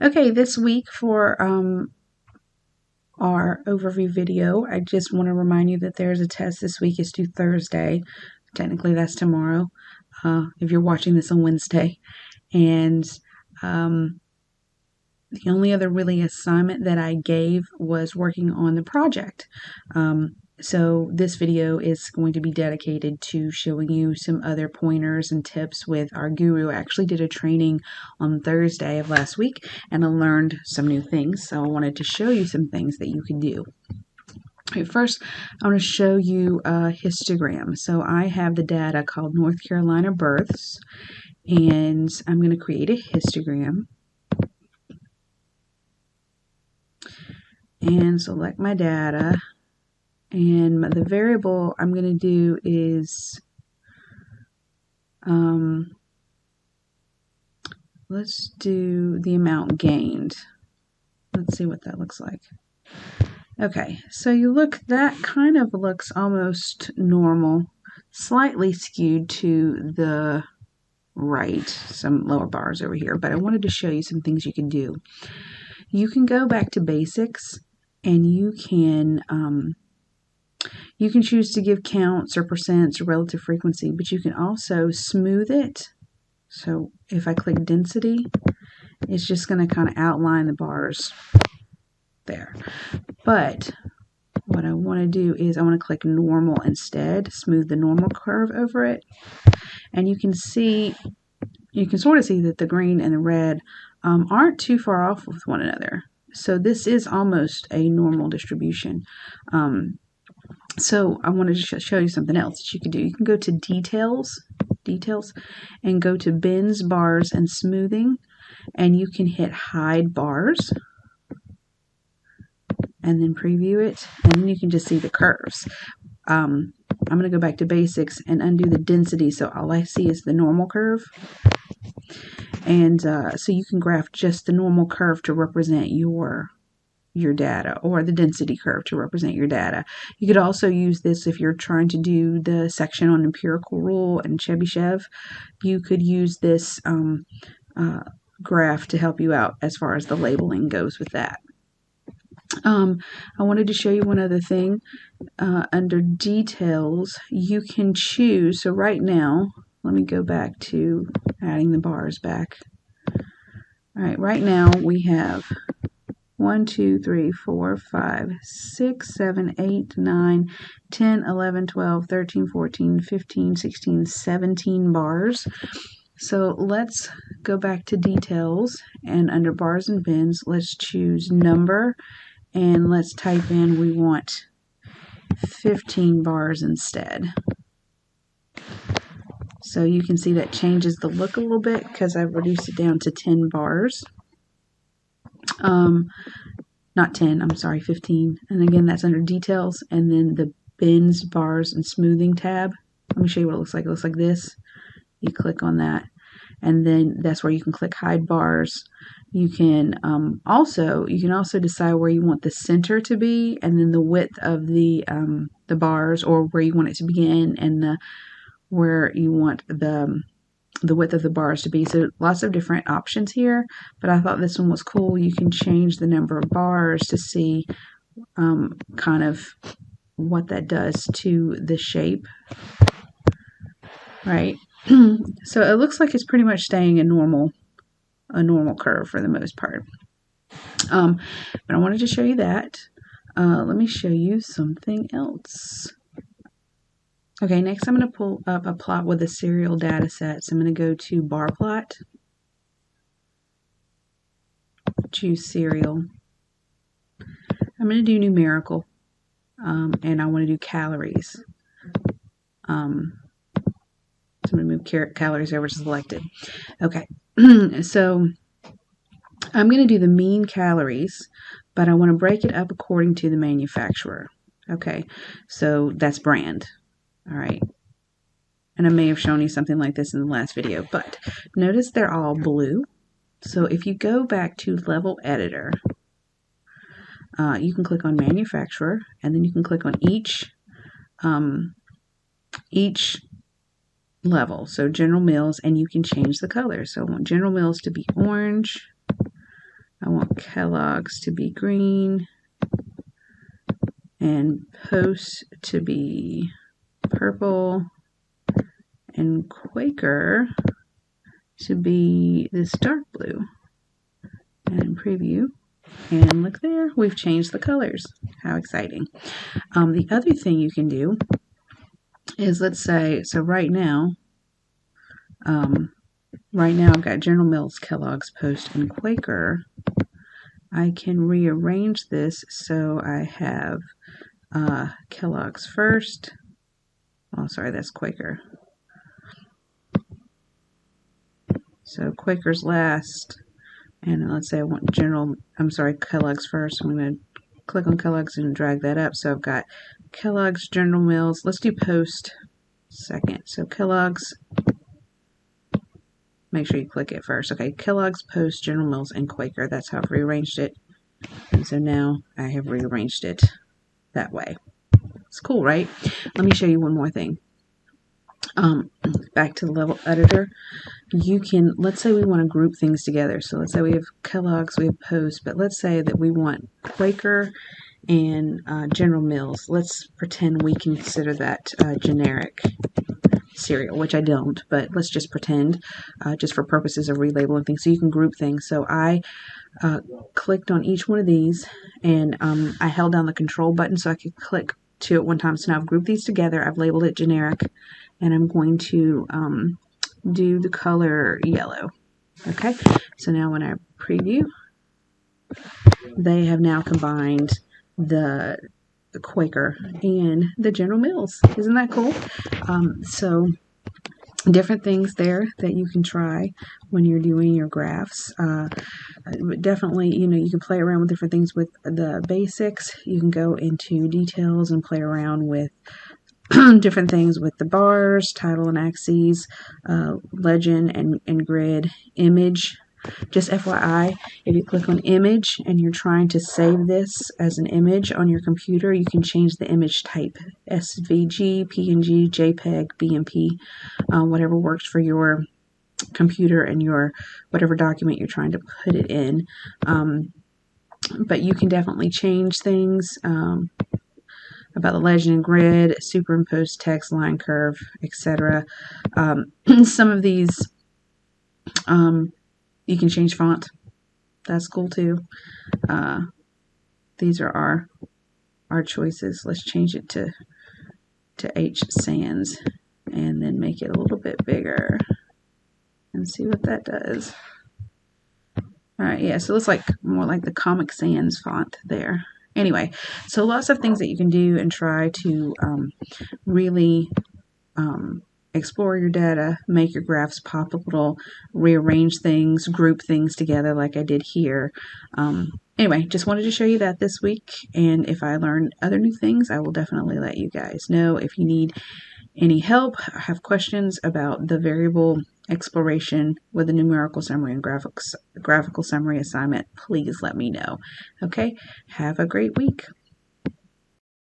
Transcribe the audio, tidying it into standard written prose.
Okay, this week for our overview video, I just want to remind you that there's a test this week. It's due Thursday. Technically, that's tomorrow if you're watching this on Wednesday. And the only other really assignment that I gave was working on the project. So this video is going to be dedicated to showing you some other pointers and tips with our guru. I actually did a training on Thursday of last week and I learned some new things. So I wanted to show you some things that you can do. Okay, first, I want to show you a histogram. So I have the data called North Carolina births, and I'm going to create a histogram and select my data. And the variable I'm going to do is, let's do the amount gained. Let's see what that looks like. Okay, so you look, that kind of looks almost normal, slightly skewed to the right, some lower bars over here, but I wanted to show you some things you can do. You can go back to basics and you can choose to give counts or percents or relative frequency, but you can also smooth it. So if I click density, it's just going to kind of outline the bars there. But what I want to do is I want to click normal instead, smooth the normal curve over it. And you can see, you can sort of see that the green and the red aren't too far off with one another. So this is almost a normal distribution. So I wanted to show you something else that you can do. You can go to details, and go to bins, bars, and smoothing, and you can hit hide bars, and then preview it, and then you can just see the curves. I'm going to go back to basics and undo the density, so all I see is the normal curve. And so you can graph just the normal curve to represent your data, or the density curve to represent your data. You could also use this if you're trying to do the section on empirical rule and Chebyshev. You could use this graph to help you out as far as the labeling goes with that. I wanted to show you one other thing. Under details, you can choose. So right now, let me go back to adding the bars back. All right, right now we have 1, 2, 3, 4, 5, 6, 7, 8, 9, 10, 11, 12, 13, 14, 15, 16, 17 bars. So let's go back to details, and under bars and bins, let's choose number, and let's type in we want 15 bars instead. So you can see that changes the look a little bit because I've reduced it down to 10 bars. Not 10, I'm sorry, 15. And again, that's under details, and then the bins, bars, and smoothing tab. Let me show you what it looks like. It looks like this. You click on that, and then that's where you can click hide bars. You can also decide where you want the center to be, and then the width of the bars, or where you want it to begin, and where you want the width of the bars to be. So lots of different options here, but I thought this one was cool. You can change the number of bars to see kind of what that does to the shape, right? So it looks like it's pretty much staying a normal curve for the most part. But I wanted to show you that. Let me show you something else. Okay, next I'm going to pull up a plot with a serial data set. So I'm going to go to bar plot, choose serial. I'm going to do numerical, and I want to do calories. So I'm going to move calories over to selected. Okay, so I'm going to do the mean calories, but I want to break it up according to the manufacturer. Okay, so that's brand. All right, and I may have shown you something like this in the last video, but notice they're all blue. So if you go back to level editor, you can click on manufacturer, and then you can click on each level. So General Mills, and you can change the color. So I want General Mills to be orange, I want Kellogg's to be green and Post to be purple and Quaker to be this dark blue. And preview. And look there, we've changed the colors. How exciting. The other thing you can do is, let's say, so right now I've got General Mills, Kellogg's, Post, and Quaker. I can rearrange this so I have Kellogg's first. Oh, sorry, that's Quaker. So Quaker's last. And let's say I want Kellogg's first. I'm going to click on Kellogg's and drag that up. So I've got Kellogg's, General Mills. Let's do Post second. So Kellogg's, make sure you click it first. Okay, Kellogg's, Post, General Mills, and Quaker. That's how I've rearranged it. And so now I have rearranged it that way. It's cool, right? Let me show you one more thing. Back to the level editor. You can, let's say we want to group things together. So let's say we have Kellogg's, we have Post, but let's say that we want Quaker and General Mills. Let's pretend we consider that generic cereal, which I don't, but let's just pretend, just for purposes of relabeling things, so you can group things. So I clicked on each one of these, and I held down the control button so I could click to it one time. So now I've grouped these together, I've labeled it generic, and I'm going to do the color yellow. Okay, so now when I preview, they have now combined the Quaker and the General Mills. Isn't that cool? So different things there that you can try when you're doing your graphs. Definitely, you can play around with different things with the basics. You can go into details and play around with different things with the bars, title and axes, legend and grid, image. Just FYI, if you click on image and you're trying to save this as an image on your computer, you can change the image type: SVG, PNG, JPEG, BMP, whatever works for your computer and your whatever document you're trying to put it in. But you can definitely change things about the legend and grid, superimpose text, line curve, etc. Some of these you can change font. That's cool too. These are our choices. Let's change it to H Sans and then make it a little bit bigger and see what that does. All right, yeah, so it looks like more like the Comic Sans font there. Anyway, so lots of things that you can do and try to really explore your data, make your graphs pop a little, rearrange things, group things together like I did here. Anyway, just wanted to show you that this week, and if I learn other new things, I will definitely let you guys know. If you need any help or have questions about the variable exploration with a numerical summary and graphical summary assignment, please let me know. Okay, have a great week.